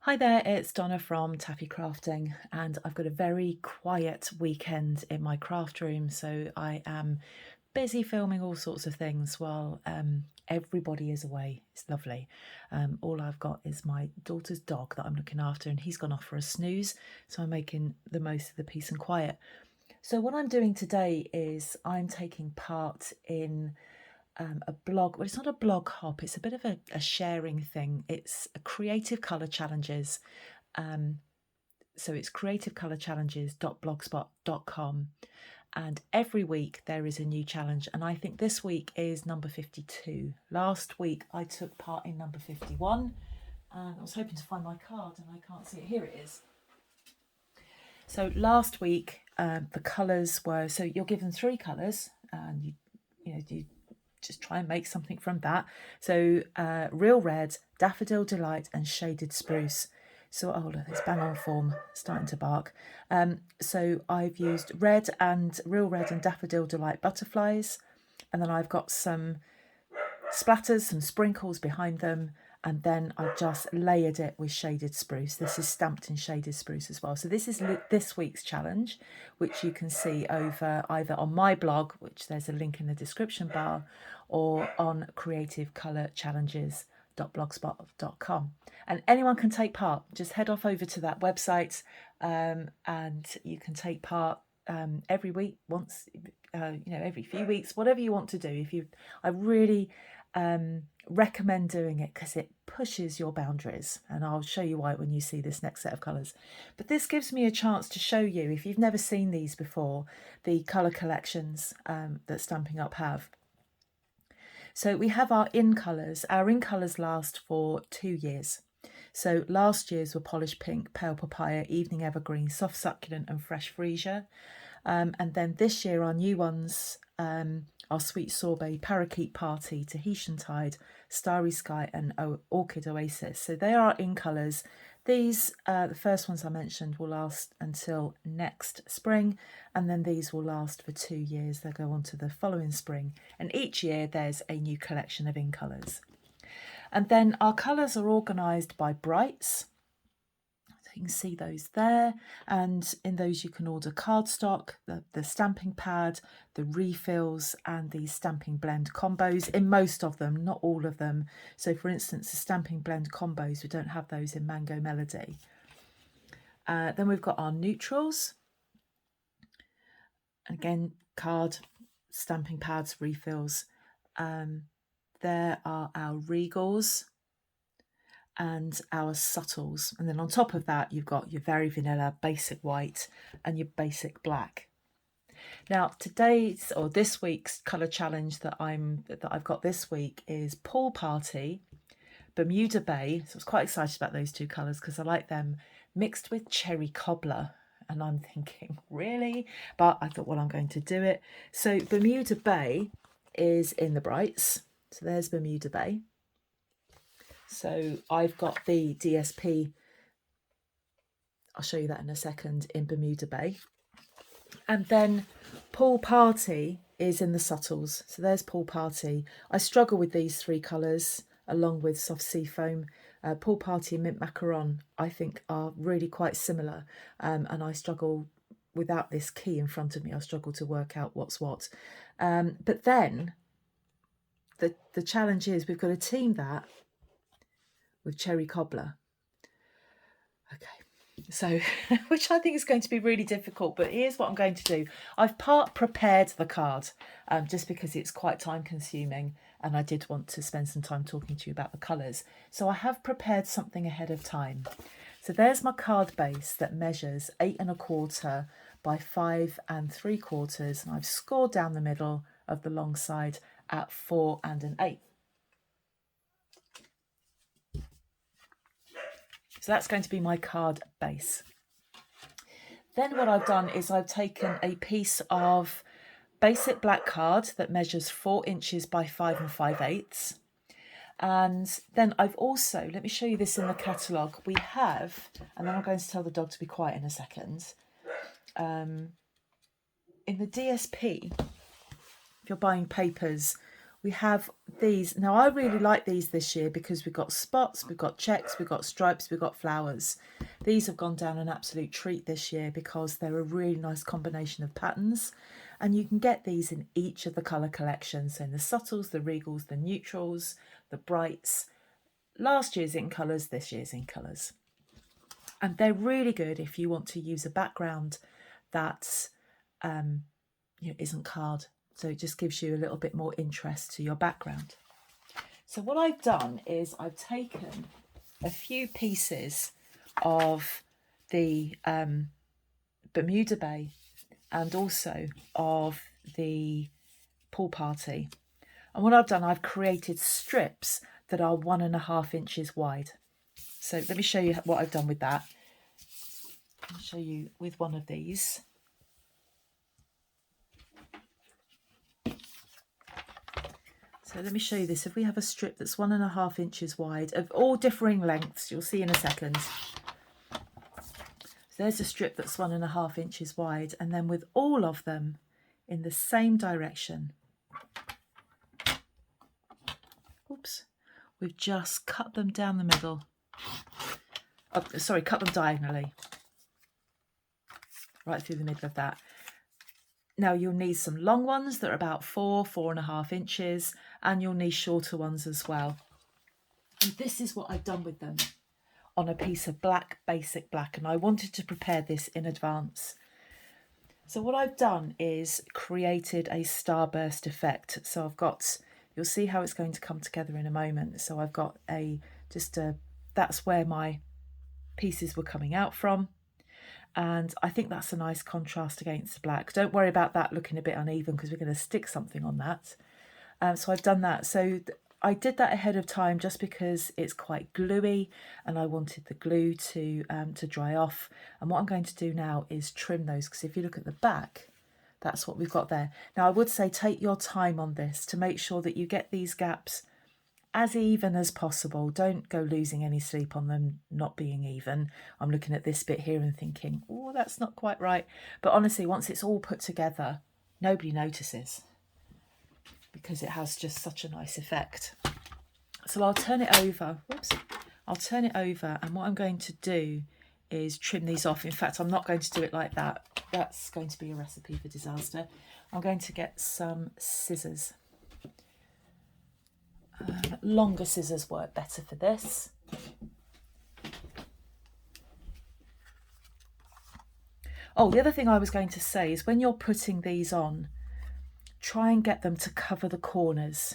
Hi there, it's Donna from Taffy Crafting, and I've got a very quiet weekend in my craft room, so I am busy filming all sorts of things while everybody is away. It's lovely. All I've got is my daughter's dog that I'm looking after, and he's gone off for a snooze, so I'm making the most of the peace and quiet. So what I'm doing today is I'm taking part in a blog. Well, it's not a blog hop, it's a bit of a sharing thing. It's a creative colour challenges. So it's creativecolourchallenges.blogspot.com, and every week there is a new challenge, and I think this week is number 52. Last week I took part in number 51, and I was hoping to find my card and I can't see it. Here it is. So last week the colours were, so you're given 3 colours and you just try and make something from that. So real red, daffodil delight, and shaded spruce. So oh look, it's bang on form, starting to bark. So I've used real red and daffodil delight butterflies, and then I've got some splatters, some sprinkles behind them, and then I've just layered it with shaded spruce. This is stamped in shaded spruce as well. So this is this week's challenge, which you can see over either on my blog, which there's a link in the description bar, or on creativecolourchallenges.blogspot.com. And anyone can take part. Just head off over to that website and you can take part every week, once, every few weeks, whatever you want to do. I really recommend doing it because it pushes your boundaries, and I'll show you why when you see this next set of colours. But this gives me a chance to show you, if you've never seen these before, the colour collections that Stampin' Up have. So we have our in colours. Our in colours last for 2 years. So last year's were polished pink, pale papaya, evening evergreen, soft succulent, and fresh freesia. And then this year our new ones are sweet sorbet, parakeet party, Tahitian tide, starry sky, and orchid oasis. So they are in colours. These, the first ones I mentioned, will last until next spring, and then these will last for 2 years. They'll go on to the following spring, and each year there's a new collection of in colours. And then our colours are organised by brights. So you can see those there, and in those you can order cardstock, the stamping pad, the refills, and the stamping blend combos in most of them, not all of them. So for instance, the stamping blend combos, we don't have those in Mango Melody. Then we've got our neutrals. Again, card, stamping pads, refills. There are our regals and our subtles, and then on top of that you've got your very vanilla basic white and your basic black. Now today's, or this week's, colour challenge that I've got this week is Pool Party, Bermuda Bay. So I was quite excited about those 2 colours because I like them, mixed with Cherry Cobbler. And I'm thinking, really? But I thought, well, I'm going to do it. So Bermuda Bay is in the brights. So there's Bermuda Bay. So I've got the DSP, I'll show you that in a second, in Bermuda Bay. And then Pool Party is in the subtles. So there's Pool Party. I struggle with these 3 colours along with Soft Sea Foam. Pool Party and Mint Macaron, I think, are really quite similar. And I struggle, without this key in front of me, I struggle to work out what's what. But then the challenge is we've got to team that with Cherry Cobbler. Okay, so which I think is going to be really difficult, but here's what I'm going to do. I've prepared the card just because it's quite time consuming, and I did want to spend some time talking to you about the colours. So I have prepared something ahead of time. So there's my card base that measures 8 1/4 by 5 3/4, and I've scored down the middle of the long side at 4 1/8. So that's going to be my card base. Then what I've done is I've taken a piece of basic black card that measures 4 inches by 5 5/8. And then I've also, let me show you this in the catalogue, we have, and then I'm going to tell the dog to be quiet in a second. In the DSP, if you're buying papers we have these. Now, I really like these this year because we've got spots, we've got checks, we've got stripes, we've got flowers. These have gone down an absolute treat this year because they're a really nice combination of patterns. And you can get these in each of the colour collections. So in the subtles, the regals, the neutrals, the brights. Last year's in colours, this year's in colours. And they're really good if you want to use a background that isn't card. So it just gives you a little bit more interest to your background. So what I've done is I've taken a few pieces of the Bermuda Bay and also of the pool party. And what I've done, I've created strips that are 1.5 inches wide. So let me show you what I've done with that. I'll show you with one of these. So let me show you this. If we have a strip that's 1.5 inches wide of all differing lengths, you'll see in a second. So there's a strip that's 1.5 inches wide, and then with all of them in the same direction. Oops, we've just cut them down the middle. Oh, sorry, cut them diagonally. Right through the middle of that. Now you'll need some long ones that are about 4.5 inches, and you'll need shorter ones as well. And this is what I've done with them on a piece of black, basic black, and I wanted to prepare this in advance. So what I've done is created a starburst effect. So I've got, you'll see how it's going to come together in a moment. So I've got that's where my pieces were coming out from. And I think that's a nice contrast against the black. Don't worry about that looking a bit uneven because we're going to stick something on that. So I've done that. So I did that ahead of time just because it's quite gluey and I wanted the glue to dry off. And what I'm going to do now is trim those, because if you look at the back, that's what we've got there. Now I would say take your time on this to make sure that you get these gaps as even as possible. Don't go losing any sleep on them not being even. I'm looking at this bit here and thinking, oh, that's not quite right. But honestly, once it's all put together, nobody notices because it has just such a nice effect. So I'll turn it over. Whoops. I'll turn it over, and what I'm going to do is trim these off. In fact, I'm not going to do it like that. That's going to be a recipe for disaster. I'm going to get some scissors. Longer scissors work better for this. Oh, the other thing I was going to say is when you're putting these on, try and get them to cover the corners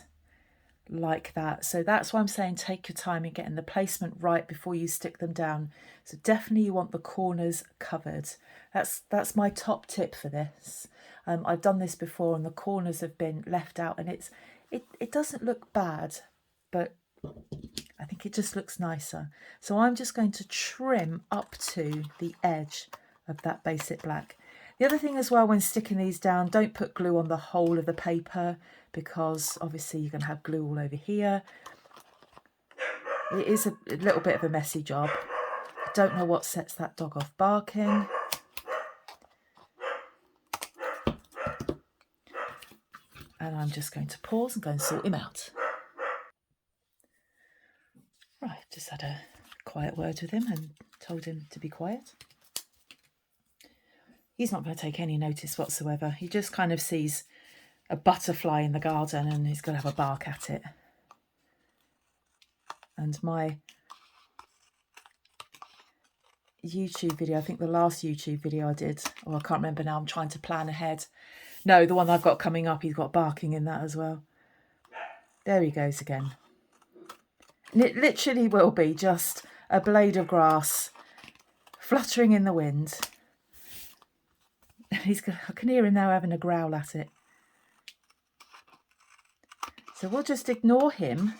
like that. So that's why I'm saying take your time in getting the placement right before you stick them down. So definitely you want the corners covered. That's my top tip for this. I've done this before and the corners have been left out, and it doesn't look bad, but I think it just looks nicer. So I'm just going to trim up to the edge of that basic black. The other thing as well, when sticking these down, don't put glue on the whole of the paper because obviously you're going to have glue all over here. It is a little bit of a messy job. I don't know what sets that dog off barking. And I'm just going to pause and go and sort him out. Right, just had a quiet word with him and told him to be quiet. He's not going to take any notice whatsoever. He just kind of sees a butterfly in the garden and he's going to have a bark at it. And my YouTube video, I think the last YouTube video I did, I can't remember now, I'm trying to plan ahead. No, the one I've got coming up, he's got barking in that as well. There he goes again. And it literally will be just a blade of grass fluttering in the wind. I can hear him now having a growl at it. So we'll just ignore him.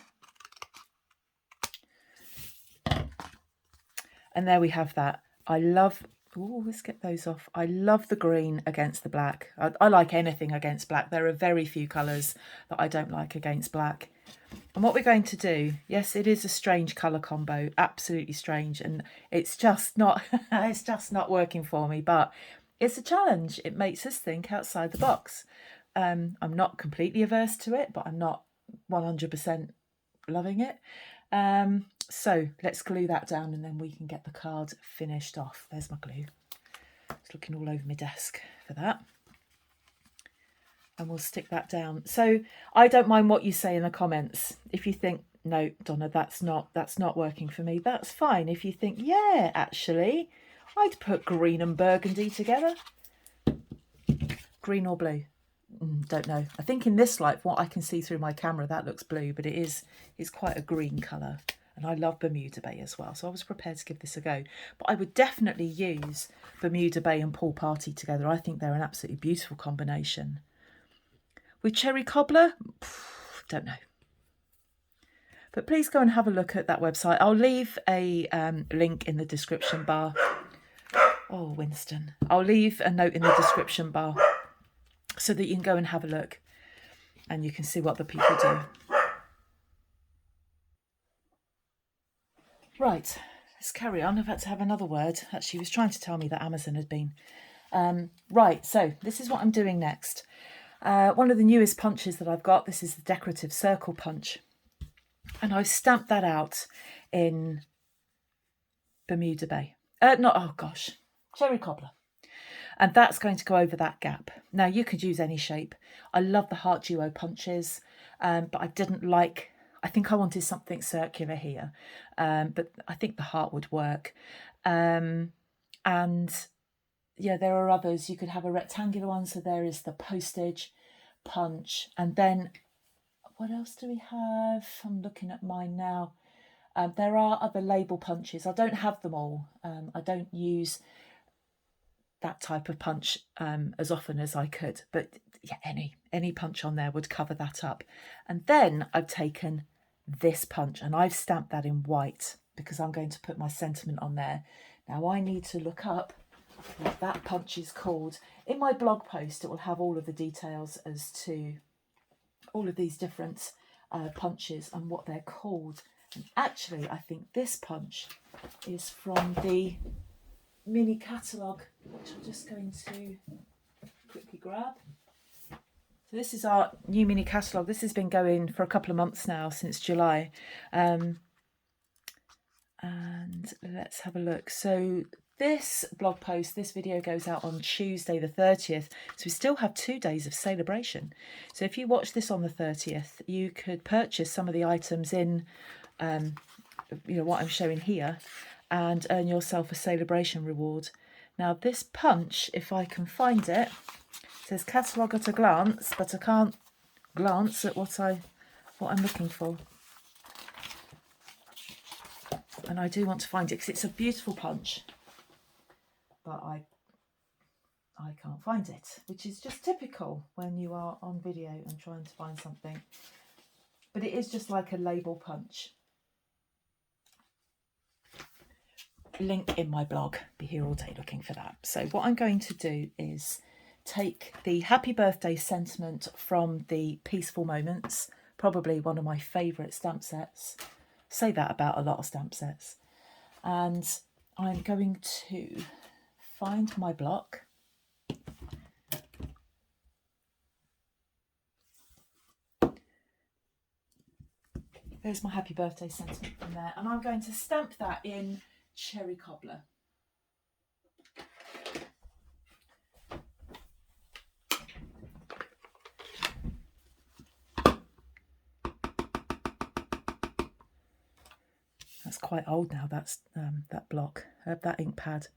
And there we have that. I love, let's get those off. I love the green against the black. I like anything against black. There are very few colours that I don't like against black. And what we're going to do, yes, it is a strange colour combo, absolutely strange. And it's just not, it's just not working for me, but it's a challenge. It makes us think outside the box. I'm not completely averse to it, but I'm not 100% loving it. So let's glue that down and then we can get the card finished off. There's my glue. It's looking all over my desk for that. And we'll stick that down. So I don't mind what you say in the comments. If you think, no, Donna, that's not working for me, that's fine. If you think, yeah, actually, I'd put green and burgundy together. Green or blue? Don't know. I think in this light, what I can see through my camera, that looks blue, but it's quite a green colour. And I love Bermuda Bay as well, so I was prepared to give this a go. But I would definitely use Bermuda Bay and Pool Party together. I think they're an absolutely beautiful combination. With Cherry Cobbler, don't know. But please go and have a look at that website. I'll leave a link in the description bar. Oh, Winston. I'll leave a note in the description bar so that you can go and have a look and you can see what the people do. Right, let's carry on. I've had to have another word. Actually, she was trying to tell me that Amazon had been. Right, so this is what I'm doing next. One of the newest punches that I've got, this is the decorative circle punch. And I've stamped that out in Bermuda Bay. Cherry Cobbler. And that's going to go over that gap. Now, you could use any shape. I love the heart duo punches, but I didn't like... I think I wanted something circular here, but I think the heart would work. And yeah, there are others. You could have a rectangular one. So there is the postage punch. And then what else do we have? I'm looking at mine now. There are other label punches. I don't have them all. I don't use that type of punch as often as I could. But yeah, any punch on there would cover that up. And then I've taken this punch and I've stamped that in white because I'm going to put my sentiment on there. Now I need to look up what that punch is called. In my blog post, it will have all of the details as to all of these different punches and what they're called. And actually, I think this punch is from the mini catalogue, which I'm just going to quickly grab. So this is our new mini catalogue. This has been going for a couple of months now, since July. And let's have a look. So this blog post, this video goes out on Tuesday the 30th. So we still have 2 days of celebration. So if you watch this on the 30th, you could purchase some of the items in, what I'm showing here, and earn yourself a celebration reward. Now this punch, if I can find it, says catalogue at a glance, but I can't glance at what I'm looking for. And I do want to find it because it's a beautiful punch, but I can't find it, which is just typical when you are on video and trying to find something. But it is just like a label punch. Link in my blog. Be here all day looking for that. So what I'm going to do is take the happy birthday sentiment from the Peaceful Moments, probably one of my favourite stamp sets. Say that about a lot of stamp sets. And I'm going to find my block. There's my happy birthday sentiment from there. And I'm going to stamp that in Cherry Cobbler. That's quite old now, that's that block, that ink pad.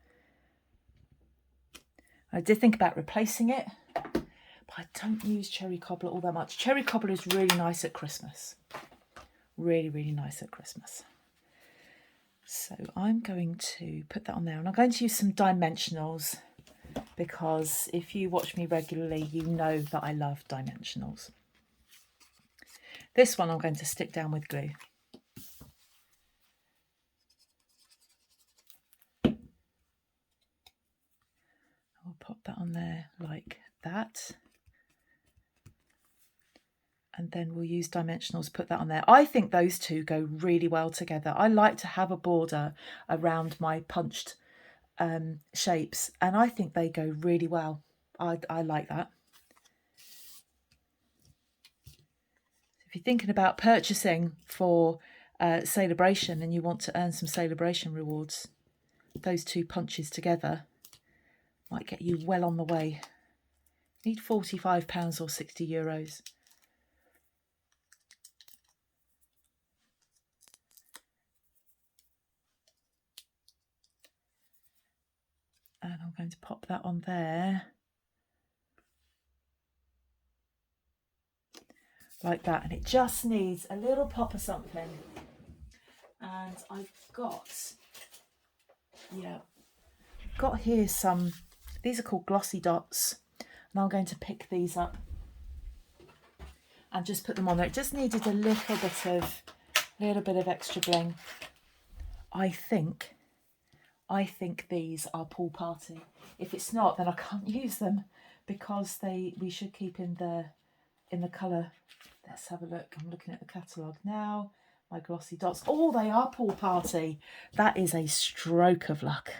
I did think about replacing it, but I don't use Cherry Cobbler all that much. Cherry Cobbler is really nice at Christmas. Really, really nice at Christmas. So I'm going to put that on there, and I'm going to use some dimensionals because if you watch me regularly, you know that I love dimensionals. This one I'm going to stick down with glue. I'll pop that on there like that. And then we'll use dimensionals, put that on there. I think those two go really well together. I like to have a border around my punched shapes, and I think they go really well. I like that. If you're thinking about purchasing for Celebration and you want to earn some Celebration rewards, those two punches together might get you well on the way. You need £45 or €60. And I'm going to pop that on there. Like that. And it just needs a little pop of something. And I've got, got here some, these are called glossy dots. And I'm going to pick these up and just put them on there. It just needed a little bit of extra bling. I think these are pool party. If it's not, then I can't use them because we should keep in the colour. Let's have a look. I'm looking at the catalogue now. My glossy dots. Oh, they are pool party. That is a stroke of luck.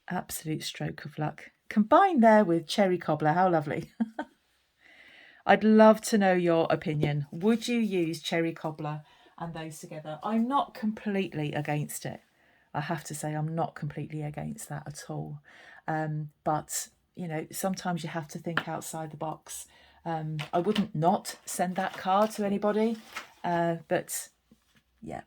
Absolute stroke of luck. Combined there with cherry cobbler. How lovely. I'd love to know your opinion. Would you use cherry cobbler and those together? I'm not completely against it. I have to say I'm not completely against that at all. But, you know, sometimes you have to think outside the box. I wouldn't not send that card to anybody. But, yeah.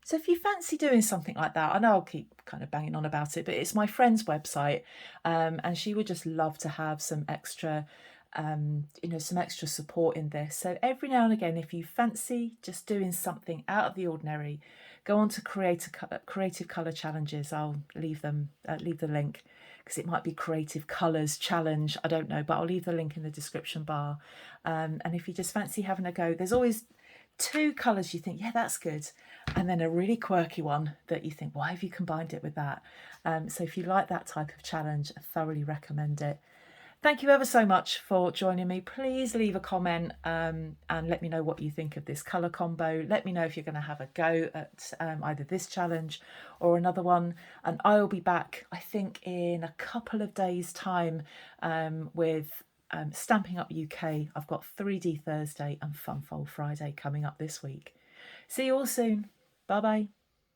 So if you fancy doing something like that, I know I'll keep kind of banging on about it, but it's my friend's website. And she would just love to have some extra some extra support in this. So every now and again, if you fancy just doing something out of the ordinary, go on to creative colour challenges. I'll leave the link because it might be creative colours challenge. I don't know, but I'll leave the link in the description bar. And if you just fancy having a go, there's always 2 colours you think, yeah, that's good, and then a really quirky one that you think, why have you combined it with that? So if you like that type of challenge, I thoroughly recommend it. Thank you ever so much for joining me. Please leave a comment and let me know what you think of this colour combo. Let me know if you're going to have a go at either this challenge or another one. And I'll be back, I think, in a couple of days' time with Stamping Up UK. I've got 3D Thursday and Funfold Friday coming up this week. See you all soon. Bye-bye.